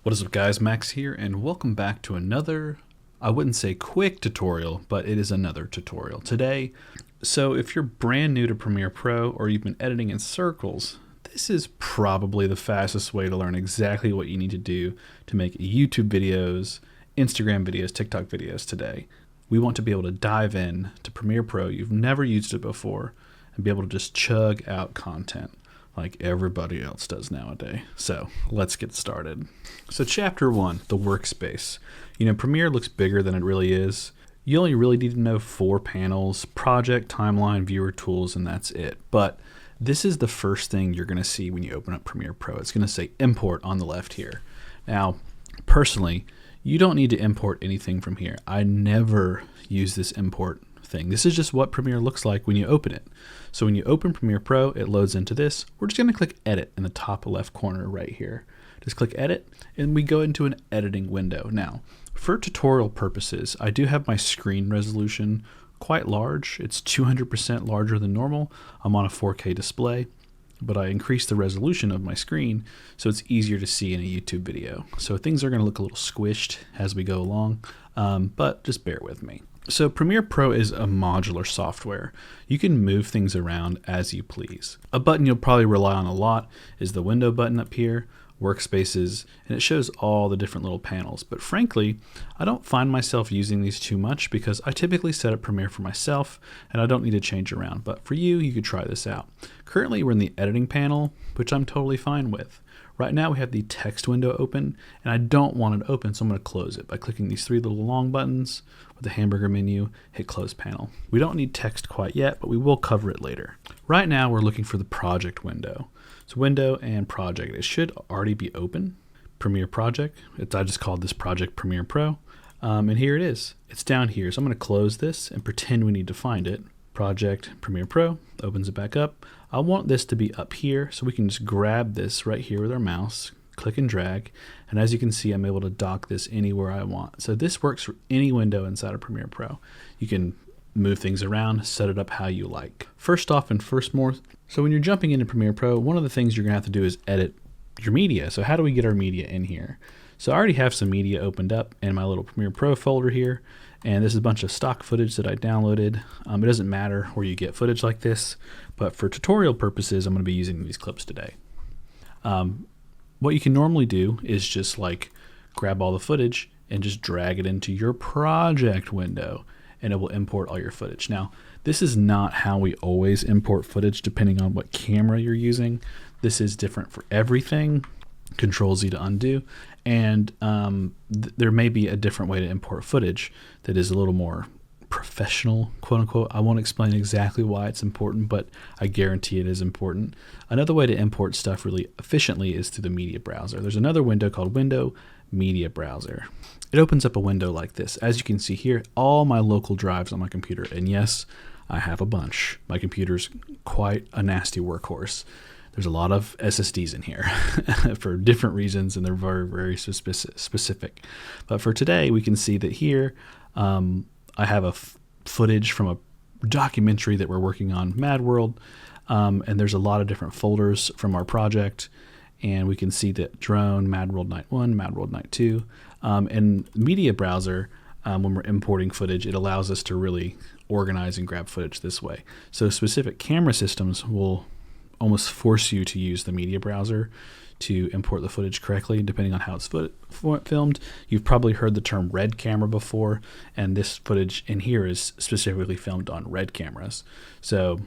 What is up guys, Max here, and welcome back to another, I wouldn't say quick tutorial, but it is another tutorial today. So if you're brand new to Premiere Pro or you've been editing in circles, this is probably the fastest way to learn exactly what you need to do to make YouTube videos, Instagram videos, TikTok videos today. We want to be able to dive in to Premiere Pro, you've never used it before, and be able to just chug out content like everybody else does nowadays. So let's get started. So chapter 1, the workspace. Premiere looks bigger than it really is. You only really need to know 4 panels: project, timeline, viewer, tools, and that's it. But this is the first thing you're gonna see when you open up Premiere Pro. It's gonna say import on the left here. Now, personally, you don't need to import anything from here. I never use this import thing. This is just what Premiere looks like when you open it. So when you open Premiere Pro, it loads into this. We're just going to click edit in the top left corner right here. Just click edit and we go into an editing window. Now, for tutorial purposes, I do have my screen resolution quite large. It's 200% larger than normal. I'm on a 4K display, but I increased the resolution of my screen so it's easier to see in a YouTube video. So things are going to look a little squished as we go along, but just bear with me. So Premiere Pro is a modular software. You can move things around as you please. A button you'll probably rely on a lot is the window button up here, workspaces, and it shows all the different little panels. But frankly, I don't find myself using these too much because I typically set up Premiere for myself and I don't need to change around. But for you, you could try this out. Currently, we're in the editing panel, which I'm totally fine with. Right now we have the text window open and I don't want it open, so I'm going to close it by clicking these 3 little long buttons with the hamburger menu, hit close panel. We don't need text quite yet, but we will cover it later. Right now we're looking for the project window. So window and project, it should already be open. Premiere project, I just called this project Premiere Pro, and here it is. It's down here, so I'm going to close this and pretend we need to find it. Project Premiere Pro, opens it back up. I want this to be up here, so we can just grab this right here with our mouse, click and drag, and as you can see, I'm able to dock this anywhere I want. So this works for any window inside of Premiere Pro. You can move things around, set it up how you like. First off and so when you're jumping into Premiere Pro, one of the things you're gonna have to do is edit your media. So how do we get our media in here? So I already have some media opened up in my little Premiere Pro folder here, and this is a bunch of stock footage that I downloaded. It doesn't matter where you get footage like this, but for tutorial purposes, I'm going to be using these clips today. What you can normally do is just like grab all the footage and just drag it into your project window, and it will import all your footage. Now, this is not how we always import footage depending on what camera you're using. This is different for everything. Control Z to undo, and there may be a different way to import footage that is a little more professional, quote unquote. I won't explain exactly why it's important, but I guarantee it is important. Another way to import stuff really efficiently is through the media browser. There's another window called Window Media Browser. It opens up a window like this. As you can see here, all my local drives on my computer, and yes, I have a bunch. My computer's quite a nasty workhorse. There's a lot of SSDs in here for different reasons, and they're very, very specific. But for today, we can see that here I have a footage from a documentary that we're working on, Mad World, and there's a lot of different folders from our project, and we can see that Drone, Mad World Night 1, Mad World Night 2, and Media Browser, when we're importing footage, it allows us to really organize and grab footage this way. So specific camera systems will almost force you to use the media browser to import the footage correctly, depending on how it's filmed. You've probably heard the term red camera before, and this footage in here is specifically filmed on red cameras. So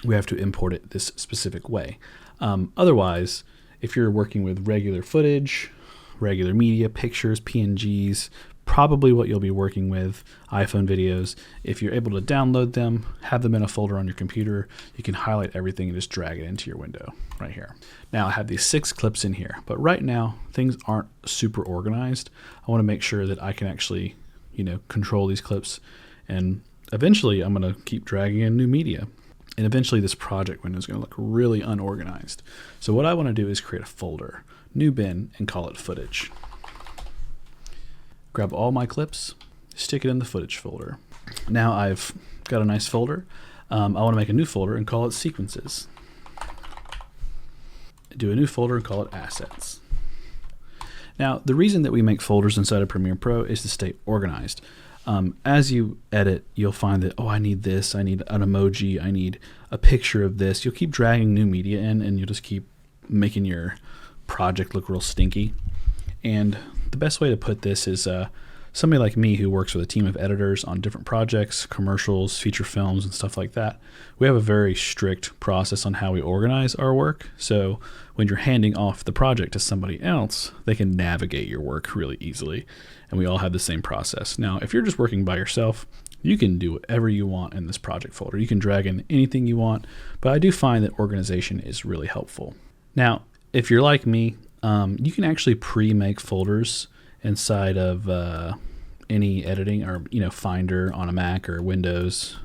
we have to import it this specific way. Otherwise, if you're working with regular footage, regular media, pictures, PNGs, probably what you'll be working with, iPhone videos. If you're able to download them, have them in a folder on your computer, you can highlight everything and just drag it into your window right here. Now I have these 6 clips in here, but right now things aren't super organized. I want to make sure that I can actually, control these clips, and eventually I'm going to keep dragging in new media. And eventually this project window is going to look really unorganized. So what I want to do is create a folder, new bin, and call it footage. Grab all my clips, stick it in the footage folder. Now I've got a nice folder. I want to make a new folder and call it sequences. Do a new folder and call it assets. Now, the reason that we make folders inside of Premiere Pro is to stay organized. As you edit, you'll find that, oh, I need this, I need an emoji, I need a picture of this. You'll keep dragging new media in, and you'll just keep making your project look real stinky. And the best way to put this is somebody like me who works with a team of editors on different projects, commercials, feature films, and stuff like that. We have a very strict process on how we organize our work. So when you're handing off the project to somebody else, they can navigate your work really easily. And we all have the same process. Now, if you're just working by yourself, you can do whatever you want in this project folder. You can drag in anything you want, but I do find that organization is really helpful. Now, if you're like me, you can actually pre-make folders inside of any editing or Finder on a Mac or Windows,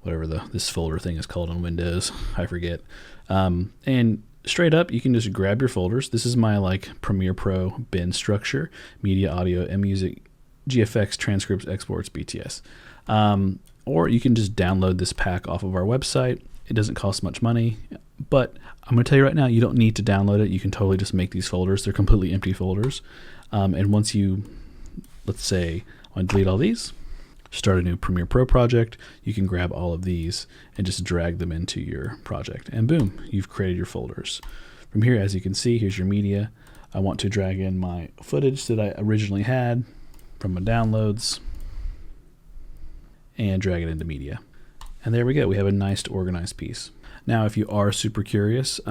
whatever this folder thing is called on Windows, I forget. And straight up, you can just grab your folders. This is my Premiere Pro bin structure: media, audio, music, GFX, transcripts, exports, BTS. Or you can just download this pack off of our website. It doesn't cost much money, but I'm going to tell you right now, you don't need to download it. You can totally just make these folders. They're completely empty folders. And once you, let's say, I want to delete all these, start a new Premiere Pro project, you can grab all of these and just drag them into your project. And boom, you've created your folders. From here, as you can see, here's your media. I want to drag in my footage that I originally had from my downloads and drag it into media. And there we go. We have a nice organized piece. Now, if you are super curious,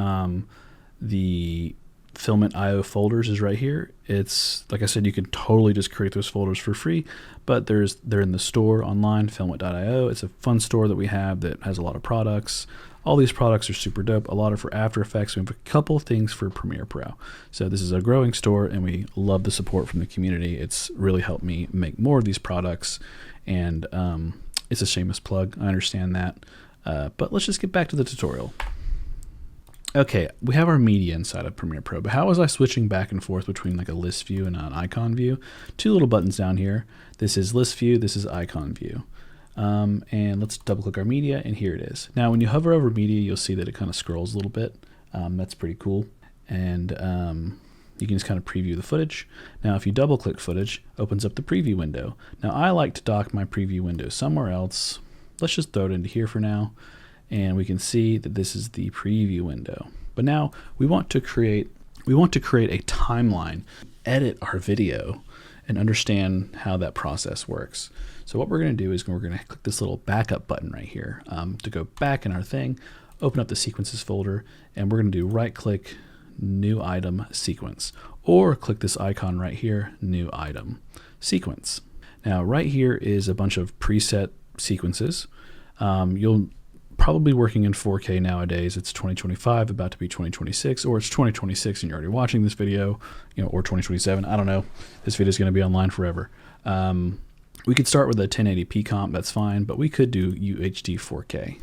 the Filament IO folders is right here. It's, like I said, you can totally just create those folders for free, but they're in the store online, filament.io. It's a fun store that we have that has a lot of products. All these products are super dope. A lot are for After Effects. We have a couple things for Premiere Pro. So this is a growing store, and we love the support from the community. It's really helped me make more of these products, and it's a shameless plug. I understand that. But let's just get back to the tutorial. Okay, we have our media inside of Premiere Pro, but how was I switching back and forth between a list view and an icon view? Two little buttons down here. This is list view, this is icon view. And let's double click our media, and here it is. Now, when you hover over media, you'll see that it kind of scrolls a little bit. That's pretty cool. And you can just kind of preview the footage. Now, if you double click footage, opens up the preview window. Now, I like to dock my preview window somewhere else. Let's just throw it into here for now. And we can see that this is the preview window. But now we want to create a timeline, edit our video, and understand how that process works. So what we're going to do is we're going to click this little backup button right here to go back in our thing, open up the sequences folder, and we're going to do right click, new item, sequence, or click this icon right here, new item, sequence. Now right here is a bunch of preset sequences. You'll probably working in 4K nowadays. It's 2025, about to be 2026, or it's 2026 and you're already watching this video, or 2027. I don't know. This video is going to be online forever. We could start with a 1080p comp, that's fine, but we could do UHD 4K.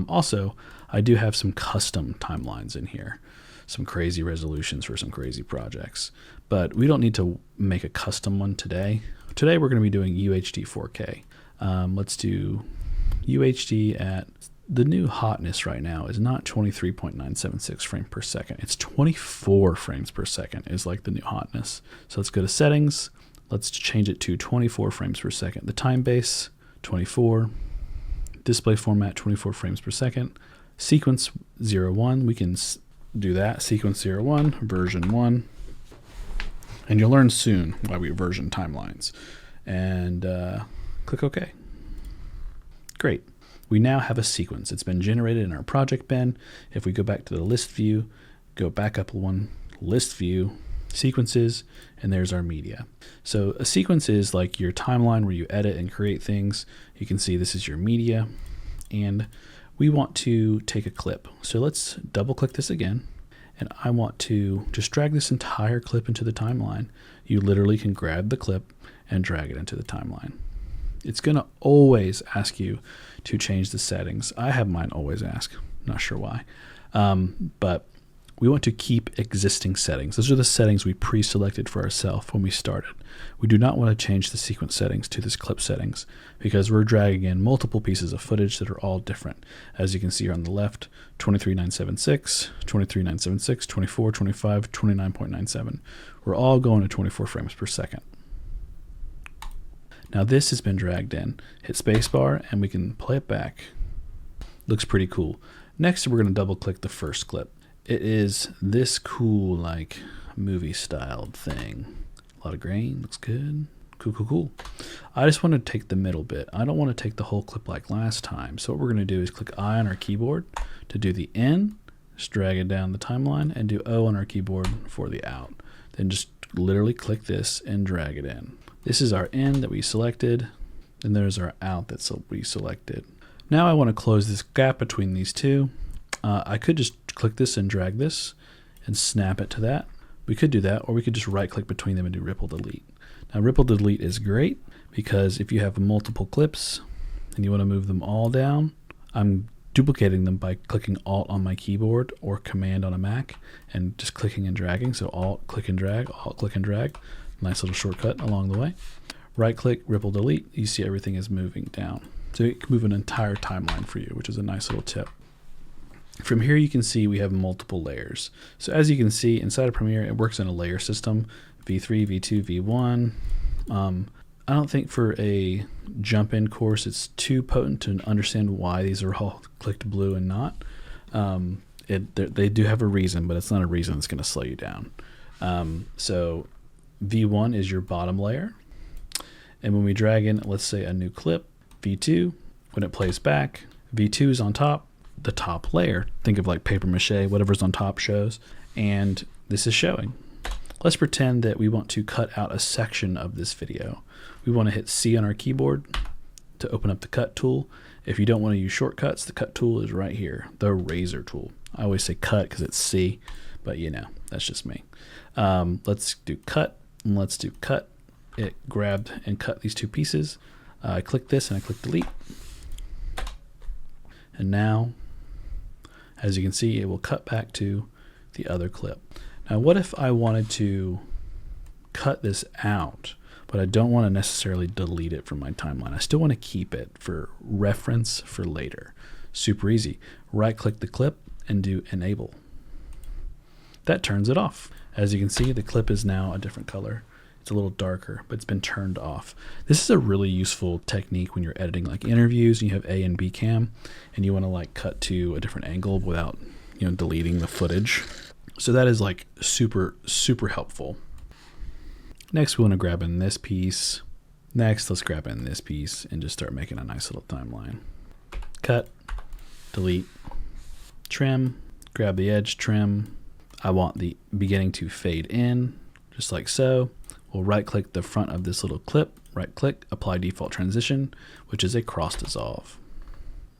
Also, I do have some custom timelines in here, some crazy resolutions for some crazy projects, but we don't need to make a custom one today. Today we're going to be doing UHD 4K. Let's do UHD at the new hotness right now is not 23.976 frames per second. It's 24 frames per second is the new hotness. So let's go to settings. Let's change it to 24 frames per second. The time base, 24. Display format, 24 frames per second. Sequence 01, we can do that. Sequence 01, version 1. And you'll learn soon why we version timelines. And click OK. Great. We now have a sequence. It's been generated in our project bin. If we go back to the list view, go back up one, list view, sequences, and there's our media. So a sequence is like your timeline where you edit and create things. You can see this is your media, and we want to take a clip. So let's double click this again, and I want to just drag this entire clip into the timeline. You literally can grab the clip and drag it into the timeline. It's going to always ask you to change the settings. I have mine always ask, not sure why. But we want to keep existing settings. Those are the settings we pre-selected for ourselves when we started. We do not want to change the sequence settings to this clip settings because we're dragging in multiple pieces of footage that are all different. As you can see here on the left, 23976, 23976, 24, 25, 29.97. We're all going to 24 frames per second. Now this has been dragged in. Hit spacebar and we can play it back. Looks pretty cool. Next, we're going to double click the first clip. It is this cool, like, movie styled thing. A lot of grain, looks good. Cool, cool, cool. I just want to take the middle bit. I don't want to take the whole clip like last time. So what we're going to do is click I on our keyboard to do the in, just drag it down the timeline, and do O on our keyboard for the out. Then just literally click this and drag it in. This is our in that we selected, and there's our out that we selected. Now I want to close this gap between these two. I could just click this and drag this and snap it to that. We could do that, or we could just right click between them and do ripple delete. Now ripple delete is great because if you have multiple clips and you want to move them all down, I'm duplicating them by clicking Alt on my keyboard or Command on a Mac and just clicking and dragging. So Alt, click and drag, Alt, click and drag. Nice little shortcut along the way. Right click, ripple delete, you see everything is moving down. So it can move an entire timeline for you, which is a nice little tip. From here you can see we have multiple layers. So as you can see inside of Premiere, it works in a layer system, V3, V2, V1. I don't think for a jump-in course it's too potent to understand why these are all clicked blue and not. They do have a reason, but it's not a reason that's going to slow you down. So V1 is your bottom layer. And when we drag in, let's say, a new clip, V2, when it plays back, V2 is on top, the top layer. Think of like paper mache, whatever's on top shows, and this is showing. Let's pretend that we want to cut out a section of this video. We want to hit C on our keyboard to open up the cut tool. If you don't want to use shortcuts, the cut tool is right here, the razor tool. I always say cut because it's C, but you know, that's just me. Let's do cut, and let's do cut. It grabbed and cut these two pieces. I click this and I click delete. And now, as you can see, it will cut back to the other clip. Now, what if I wanted to cut this out, but I don't want to necessarily delete it from my timeline? I still want to keep it for reference for later. Super easy. Right-click the clip and do enable. That turns it off. As you can see, the clip is now a different color. It's a little darker, but it's been turned off. This is a really useful technique when you're editing like interviews and you have A and B cam and you want to like cut to a different angle without, you know, deleting the footage. So that is like super, super helpful. Next, we want to grab in this piece. Next, let's grab in this piece and just start making a nice little timeline. Cut, delete, trim, grab the edge, trim. I want the beginning to fade in, just like so. We'll right-click the front of this little clip, right-click, apply default transition, which is a cross dissolve.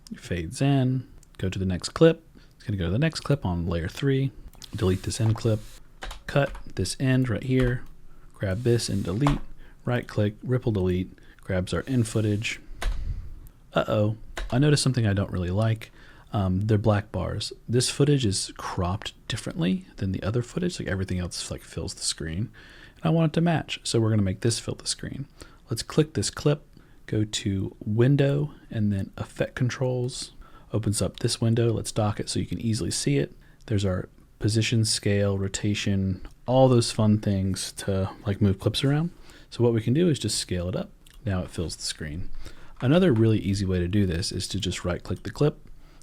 It fades in, go to the next clip. It's going to go to the next clip on layer 3, delete this end clip, cut this end right here, grab this and delete, right-click, ripple delete, grabs our end footage. Uh-oh, I noticed something I don't really like. They're black bars. This footage is cropped differently than the other footage, like everything else like fills the screen. I want it to match, so we're going to make this fill the screen. Let's click this clip, go to Window, and then Effect Controls. Opens up this window. Let's dock it so you can easily see it. There's our position, scale, rotation, all those fun things to like move clips around. So what we can do is just scale it up. Now it fills the screen. Another really easy way to do this is to just right-click the clip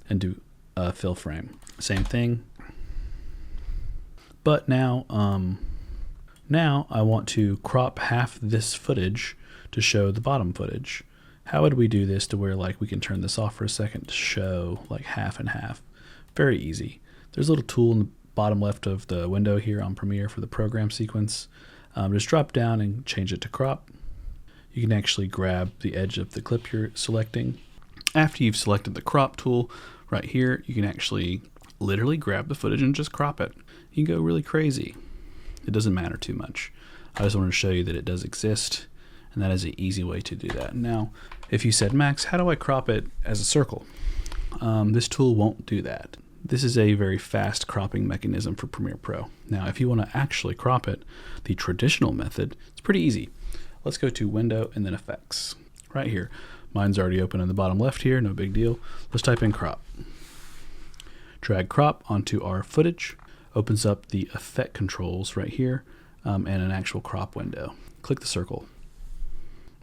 and do fill frame. Same thing. But now I want to crop half this footage to show the bottom footage. How would we do this to where like we can turn this off for a second to show like half and half? Very easy. There's a little tool in the bottom left of the window here on Premiere for the program sequence. Just drop down and change it to crop. You can actually grab the edge of the clip you're selecting. After you've selected the crop tool right here, you can actually literally grab the footage and just crop it. You can go really crazy. It doesn't matter too much. I just wanted to show you that it does exist, and that is an easy way to do that. Now, if you said, Max, how do I crop it as a circle? This tool won't do that. This is a very fast cropping mechanism for Premiere Pro. Now, if you want to actually crop it the traditional method, it's pretty easy. Let's go to Window and then Effects. Right here. Mine's already open in the bottom left here, no big deal. Let's type in crop. Drag crop onto our footage. Opens up the effect controls right here and an actual crop window. Click the circle.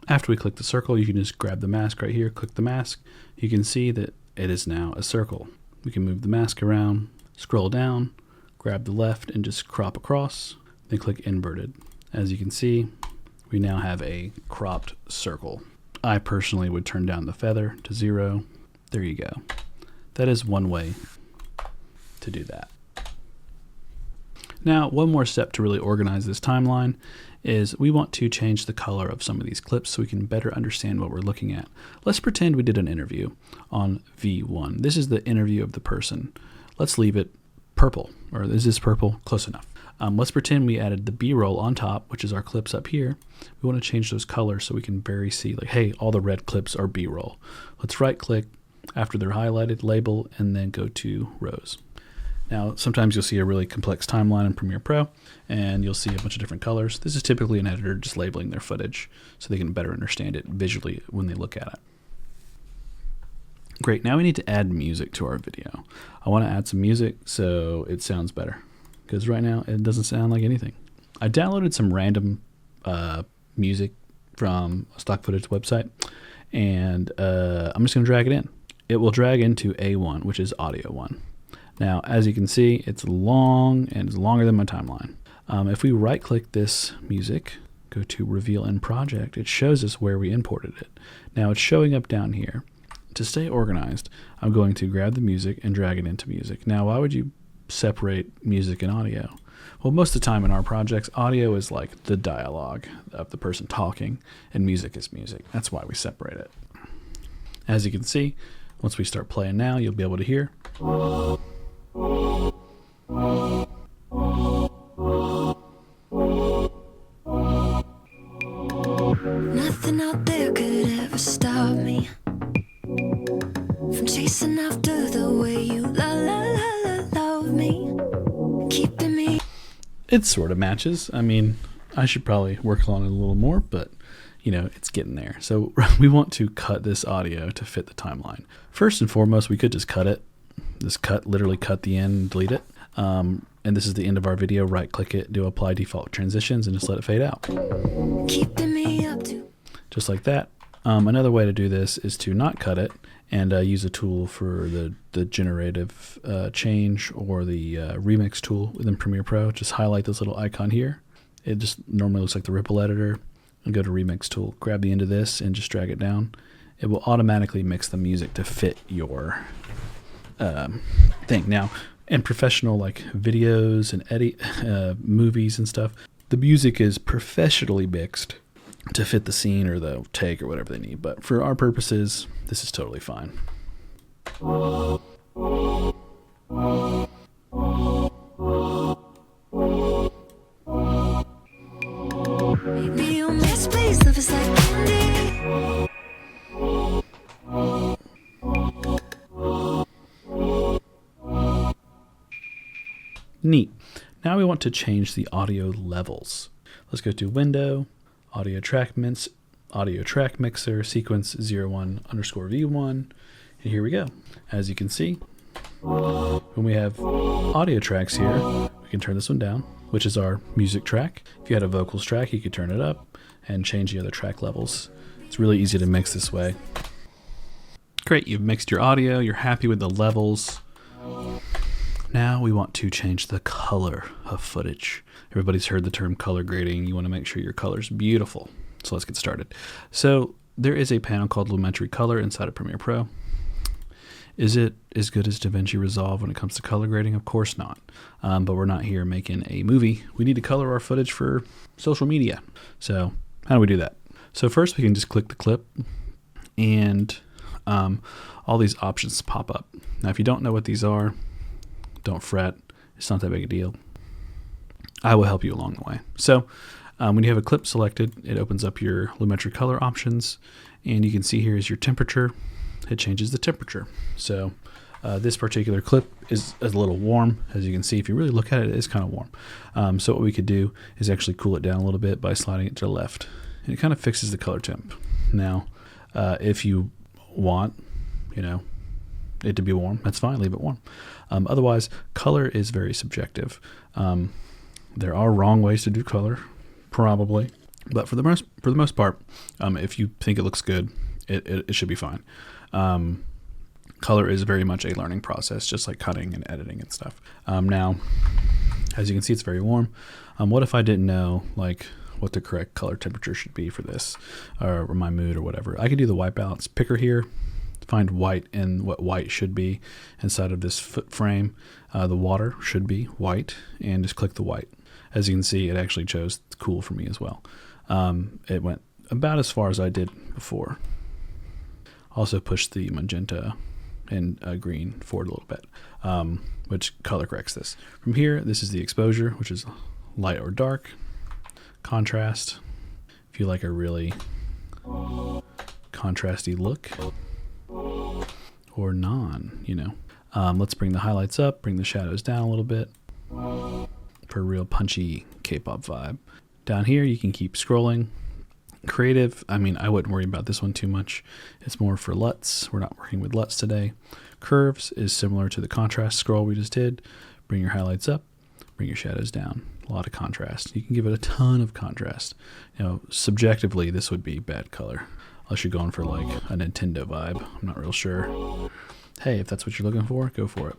After we click the circle, you can just grab the mask right here, click the mask. You can see that it is now a circle. We can move the mask around, scroll down, grab the left and just crop across, then click inverted. As you can see, we now have a cropped circle. I personally would turn down the feather to 0. There you go. That is one way to do that. Now, one more step to really organize this timeline is we want to change the color of some of these clips so we can better understand what we're looking at. Let's pretend we did an interview on V1. This is the interview of the person. Let's leave it purple, or is this purple? Close enough. Let's pretend we added the B-roll on top, which is our clips up here. We want to change those colors so we can very see, like, hey, all the red clips are B-roll. Let's right click after they're highlighted, label, and then go to rows. Now, sometimes you'll see a really complex timeline in Premiere Pro, and you'll see a bunch of different colors. This is typically an editor just labeling their footage so they can better understand it visually when they look at it. Great, now we need to add music to our video. I want to add some music so it sounds better, because right now it doesn't sound like anything. I downloaded some random music from a stock footage website, and I'm just going to drag it in. It will drag into A1, which is audio 1. Now, as you can see, it's long and it's longer than my timeline. If we right click this music, go to Reveal in Project, it shows us where we imported it. Now it's showing up down here. To stay organized, I'm going to grab the music and drag it into music. Now, why would you separate music and audio? Well, most of the time in our projects, audio is like the dialogue of the person talking, and music is music. That's why we separate it. As you can see, once we start playing now, you'll be able to hear. Nothing out there could ever stop me from chasing after the way you love me, keeping me. It sort of matches. I mean, I should probably work on it a little more, but you know, it's getting there. So we want to cut this audio to fit the timeline. First and foremost, we could just cut it. Literally cut the end and delete it. And this is the end of our video. Right click it, do apply default transitions, and just let it fade out. Keeping me up to. Just like that. Another way to do this is to not cut it and use a tool for the generative change or the remix tool within Premiere Pro. Just highlight this little icon here. It just normally looks like the ripple editor. And go to remix tool, grab the end of this and just drag it down. It will automatically mix the music to fit your thing. Now, in professional like videos and movies and stuff, the music is professionally mixed to fit the scene or the take or whatever they need. But for our purposes, this is totally fine. Maybe you'll misplace love is like candy. Neat. Now we want to change the audio levels. Let's go to Window, Audio Track Mixer, Sequence 01_V1, and here we go. As you can see, when we have audio tracks here, we can turn this one down, which is our music track. If you had a vocals track, you could turn it up and change the other track levels. It's really easy to mix this way. Great, you've mixed your audio, you're happy with the levels. Now we want to change the color of footage. Everybody's heard the term color grading. You want to make sure your color's beautiful. So let's get started. So there is a panel called Lumetri Color inside of Premiere Pro. Is it as good as DaVinci Resolve when it comes to color grading? Of course not. But we're not here making a movie. We need to color our footage for social media. So how do we do that? So first we can just click the clip and all these options pop up. Now if you don't know what these are, don't fret. It's not that big a deal. I will help you along the way. So when you have a clip selected, it opens up your Lumetri Color options, and you can see here is your temperature. It changes the temperature. So This particular clip is a little warm. As you can see, if you really look at it, it is kind of warm. So what we could do is actually cool it down a little bit by sliding it to the left. And it kind of fixes the color temp. Now, if you want, it to be warm, that's fine, leave it warm. Otherwise, color is very subjective. There are wrong ways to do color, probably. But for the most part, if you think it looks good, it should be fine. Color is very much a learning process, just like cutting and editing and stuff. Now, as you can see, it's very warm. What if I didn't know what the correct color temperature should be for this, or my mood or whatever? I could do the white balance picker here, find white and what white should be inside of this foot frame. The water should be white, and just click the white. As you can see, it actually chose cool for me as well. It went about as far as I did before. Also push the magenta and green forward a little bit, which color corrects this. From here, this is the exposure, which is light or dark. Contrast, if you like a really contrasty look, or non, let's bring the highlights up, bring the shadows down a little bit for a real punchy K-pop vibe. Down here, you can keep scrolling. Creative, I wouldn't worry about this one too much. It's more for LUTs. We're not working with LUTs today. Curves is similar to the contrast scroll we just did. Bring your highlights up, bring your shadows down. A lot of contrast. You can give it a ton of contrast. Subjectively, this would be bad color, unless you're going for like a Nintendo vibe. I'm not real sure. Hey, if that's what you're looking for, go for it.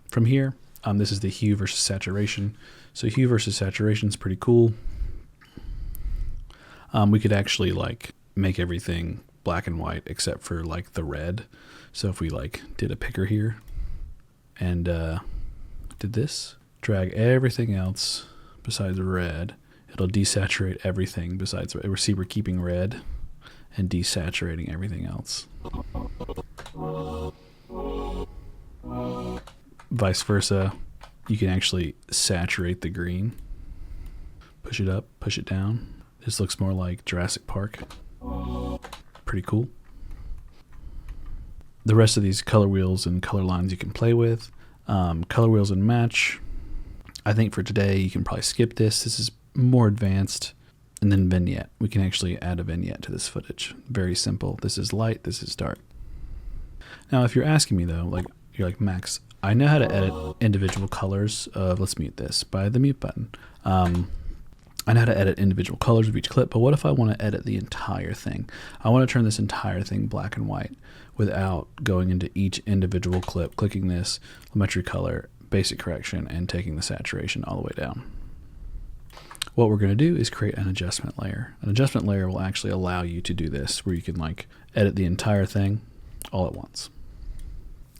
From here, this is the hue versus saturation. So hue versus saturation is pretty cool. We could actually make everything black and white except for the red. So if we did a picker here and did this, drag everything else besides red, it'll desaturate everything besides red. See, we're keeping red and desaturating everything else. Vice versa, you can actually saturate the green. Push it up, push it down. This looks more like Jurassic Park. Pretty cool. The rest of these color wheels and color lines you can play with. Color wheels and match. I think for today you can probably skip this. This is more advanced. And then vignette. We can actually add a vignette to this footage. Very simple. This is light, this is dark. Now if you're asking me though, you're like, Max, I know how to edit individual colors of, let's mute this by the mute button. I know how to edit individual colors of each clip, but what if I want to edit the entire thing? I want to turn this entire thing black and white without going into each individual clip, clicking this, Lumetri Color, basic correction, and taking the saturation all the way down. What we're going to do is create an adjustment layer. An adjustment layer will actually allow you to do this, where you can edit the entire thing all at once.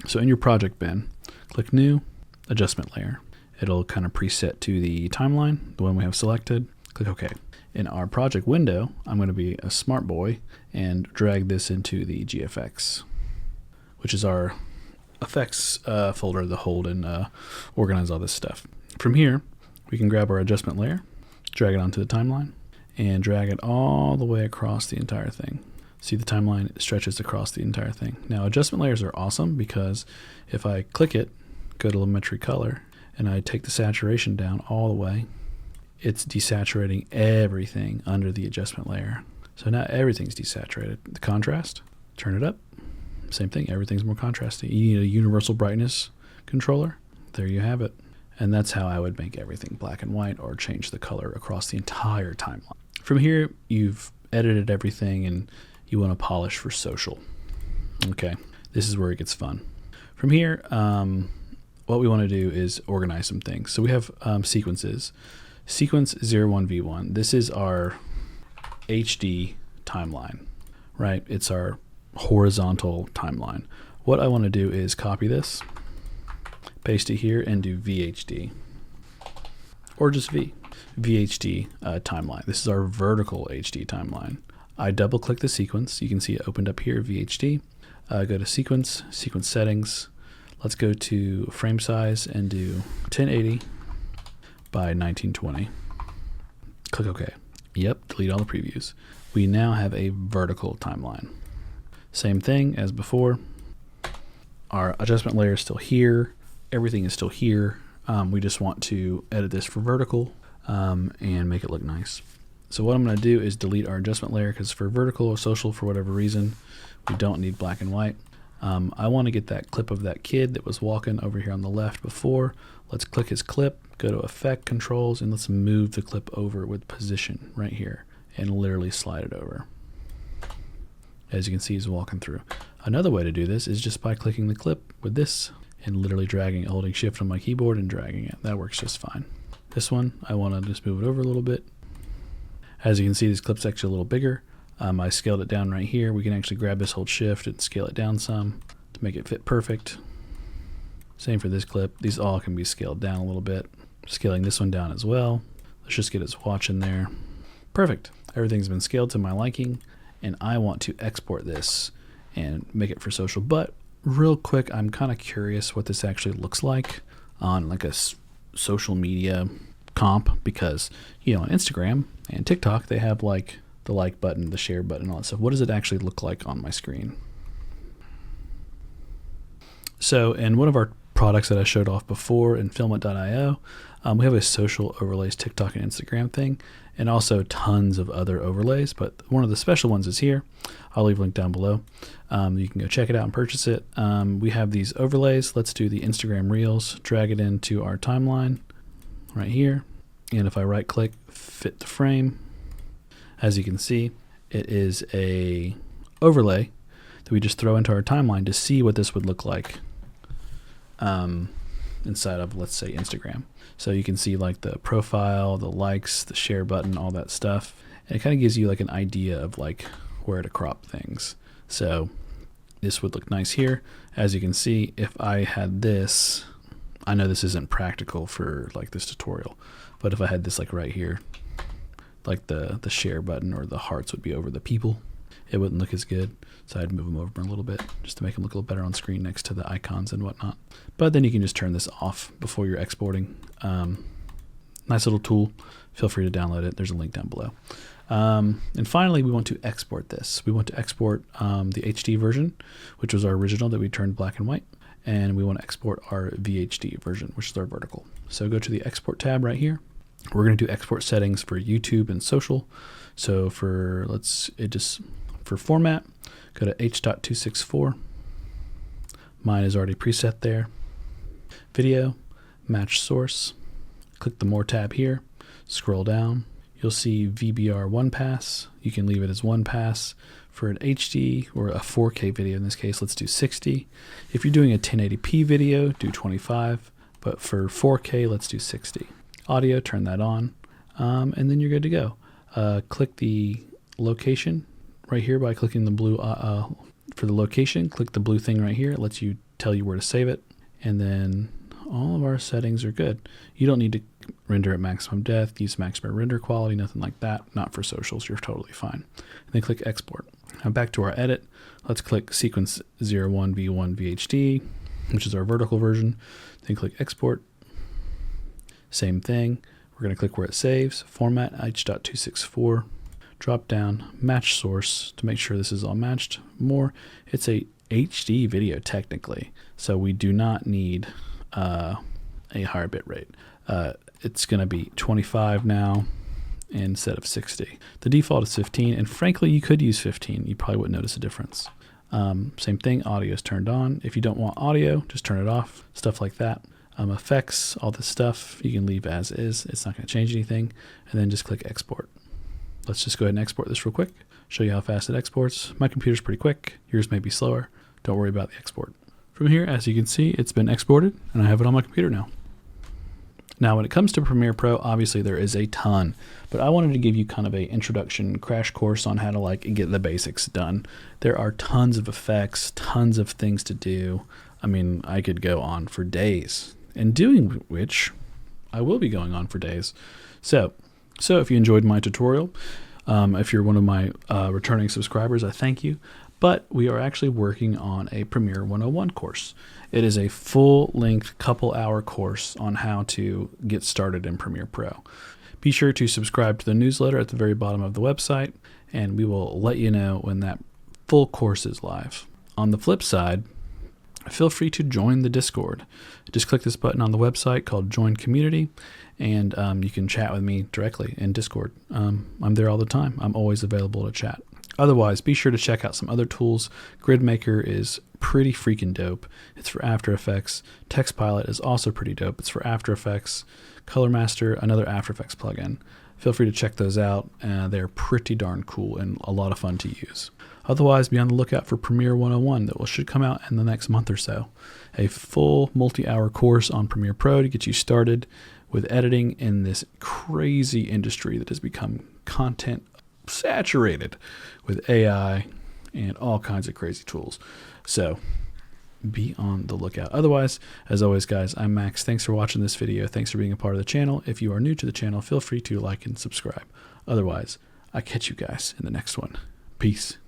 So in your project bin, click New, Adjustment Layer. It'll kind of preset to the timeline, the one we have selected. Click OK. In our project window, I'm going to be a smart boy and drag this into the GFX, which is our effects folder to hold and organize all this stuff. From here, we can grab our adjustment layer, drag it onto the timeline, and drag it all the way across the entire thing. See, the timeline stretches across the entire thing. Now, adjustment layers are awesome because if I click it, go to Lumetri Color, and I take the saturation down all the way, it's desaturating everything under the adjustment layer. So now everything's desaturated. The contrast, turn it up. Same thing, everything's more contrasty. You need a universal brightness controller. There you have it. And that's how I would make everything black and white or change the color across the entire timeline. From here, you've edited everything and you want to polish for social. Okay, this is where it gets fun. From here, what we want to do is organize some things. So we have sequences. Sequence 01V1. This is our HD timeline, right? It's our horizontal timeline. What I want to do is copy this, paste it here, and do VHD. Or just VHD timeline. This is our vertical HD timeline. I double click the sequence. You can see it opened up here, VHD. Go to sequence settings. Let's go to frame size and do 1080 by 1920. Click OK. Yep, delete all the previews. We now have a vertical timeline. Same thing as before. our adjustment layer is still here. Everything is still here. We just want to edit this for vertical and make it look nice. So what I'm going to do is delete our adjustment layer, because for vertical or social, for whatever reason, we don't need black and white. I want to get that clip of that kid that was walking over here on the left before. Let's click his clip, go to Effect, Controls, and let's move the clip over with Position right here and literally slide it over. As you can see, he's walking through. Another way to do this is just by clicking the clip with this and literally dragging, holding Shift on my keyboard and dragging it. That works just fine. This one, I want to just move it over a little bit. As you can see, this clip's actually a little bigger. I scaled it down right here. We can actually grab this, hold Shift, and scale it down some to make it fit perfect. Same for this clip. These all can be scaled down a little bit. Scaling this one down as well. Let's just get his watch in there. Perfect. Everything's been scaled to my liking, and I want to export this and make it for social. But real quick, I'm kind of curious what this actually looks like on like a social media comp, because, you know, on Instagram and TikTok, they have like the like button, the share button, all that stuff. What does it actually look like on my screen? So in one of our products that I showed off before in filament.io, we have a social overlays TikTok and Instagram thing, and also tons of other overlays, but one of the special ones is here. I'll leave a link down below. You can go check it out and purchase it. We have these overlays. Let's do the Instagram Reels, drag it into our timeline right here. And if I right click, fit the frame, as you can see, it is a overlay that we just throw into our timeline to see what this would look like inside of, let's say, Instagram. So you can see like the profile, the likes, the share button, all that stuff. And it kind of gives you like an idea of like where to crop things. So this would look nice here. As you can see, if I had this, I know this isn't practical for like this tutorial, but if I had this like right here, like the share button or the hearts would be over the people, it wouldn't look as good. So I'd move them over a little bit just to make them look a little better on screen next to the icons and whatnot. But then you can just turn this off before you're exporting. Nice little tool. Feel free to download it. There's a link down below. And finally, we want to export this. We want to export the HD version, which was our original that we turned black and white. And we want to export our VHD version, which is our vertical. So go to the Export tab right here. We're going to do export settings for YouTube and social. So for for format, go to H.264. Mine is already preset there. Video, match source. Click the More tab here. Scroll down. You'll see VBR 1 pass. You can leave it as 1 pass. For an HD or a 4K video, in this case, let's do 60. If you're doing a 1080p video, do 25. But for 4K, let's do 60. Audio, turn that on, and then you're good to go. Click the location right here by clicking the blue, for the location, click the blue thing right here. It lets you tell you where to save it, and then all of our settings are good. You don't need to render at maximum depth, use maximum render quality, nothing like that. Not for socials, you're totally fine. And then click export. Now back to our edit, let's click sequence 01v1 VHD, which is our vertical version. Then click export. Same thing. We're going to click where it saves, format H.264, drop down, match source to make sure this is all matched. More, it's a HD video technically, so we do not need a higher bit rate. It's going to be 25 now instead of 60. The default is 15, and frankly, you could use 15. You probably wouldn't notice a difference. Same thing, audio is turned on. If you don't want audio, just turn it off, stuff like that. Effects, all this stuff, you can leave as is. It's not going to change anything. And then just click export. Let's just go ahead and export this real quick. Show you how fast it exports. My computer's pretty quick. Yours may be slower. Don't worry about the export. From here, as you can see, it's been exported, and I have it on my computer now. Now, when it comes to Premiere Pro, obviously there is a ton, but I wanted to give you kind of a introduction crash course on how to like get the basics done. There are tons of effects, tons of things to do. I mean, I could go on for days, and doing which I will be going on for days. So if you enjoyed my tutorial, if you're one of my returning subscribers, I thank you. But we are actually working on a Premiere 101 course. It is a full-length, couple-hour course on how to get started in Premiere Pro. Be sure to subscribe to the newsletter at the very bottom of the website, and we will let you know when that full course is live. On the flip side, feel free to join the Discord. Just click this button on the website called Join Community, and you can chat with me directly in Discord. I'm there all the time. I'm always available to chat. Otherwise, be sure to check out some other tools. GridMaker is pretty freaking dope. It's for After Effects. TextPilot is also pretty dope. It's for After Effects. Color Master, another After Effects plugin. Feel free to check those out. They're pretty darn cool and a lot of fun to use. Otherwise, be on the lookout for Premiere 101 that should come out in the next month or so. A full multi-hour course on Premiere Pro to get you started with editing in this crazy industry that has become content saturated with AI and all kinds of crazy tools. So be on the lookout. Otherwise, as always, guys, I'm Max. Thanks for watching this video. Thanks for being a part of the channel. If you are new to the channel, feel free to like and subscribe. Otherwise, I'll catch you guys in the next one. Peace.